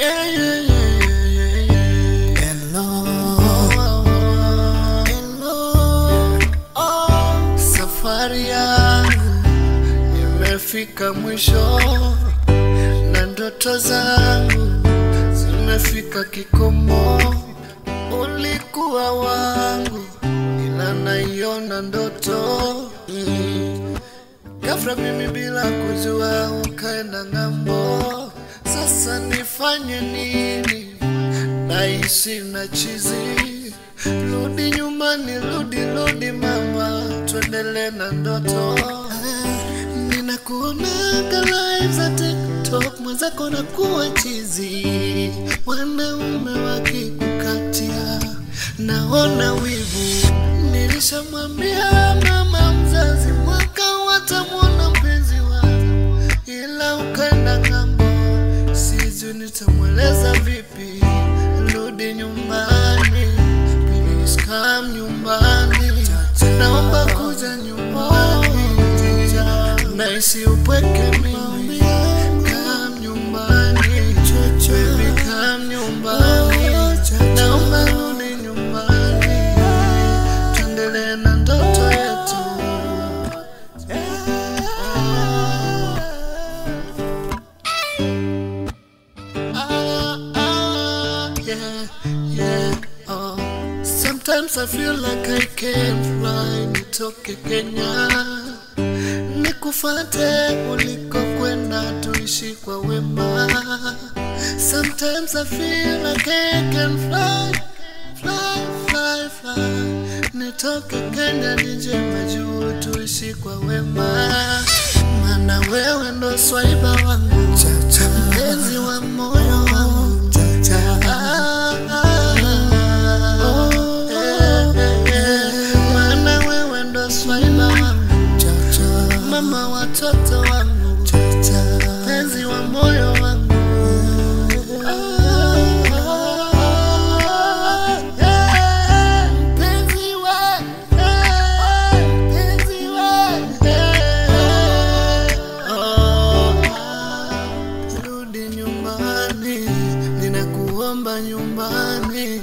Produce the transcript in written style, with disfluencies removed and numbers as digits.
Yeah, yeah, yeah, yeah, yeah. Hello, hello. Oh, safari yangu imefika mwisho na ndoto zangu zimefika kikomo. Ulikuwa wangu ila naiona ndoto. Ghafla mimi bila kujua ukaenda ng'ambo. Sasa nifanye nini? Naishi na chizi. Rudi nyumbani, rudi mama, tuendelee na ndoto. Ninakuonaga live za TikTok, mwenzako nakuwa chizi. Wanaume wakikukatia naona wivu. Nilishamwambia mama mzazi mwaka watamwona mpenzi wangu, ila ukaenda ng'ambo. Sijui nitamweleza vipi. Rudi nyumbani, please come nyumbani, naomba kuja nyumbani. Naishi upweke mimi, come nyumbani, baby come nyumbani, naomba rudi nyumbani, tuendelee na ndoto yetu. Yeah, yeah, oh. Sometimes I feel like I can't fly, nitoke Kenya nikufate uliko kwenda, tuishi kwa wema. Sometimes I feel like I can fly, nitoke Kenya nije majuu, tuishi kwa wema. Maana wewe ndo swaiba wangu, mpenzi wa moyo wangu. Maana wewe ndo swaiba wangu, mama watoto wangu, mpenzi wa moyo wangu. Rudi nyumbani, ninakuomba nyumbani.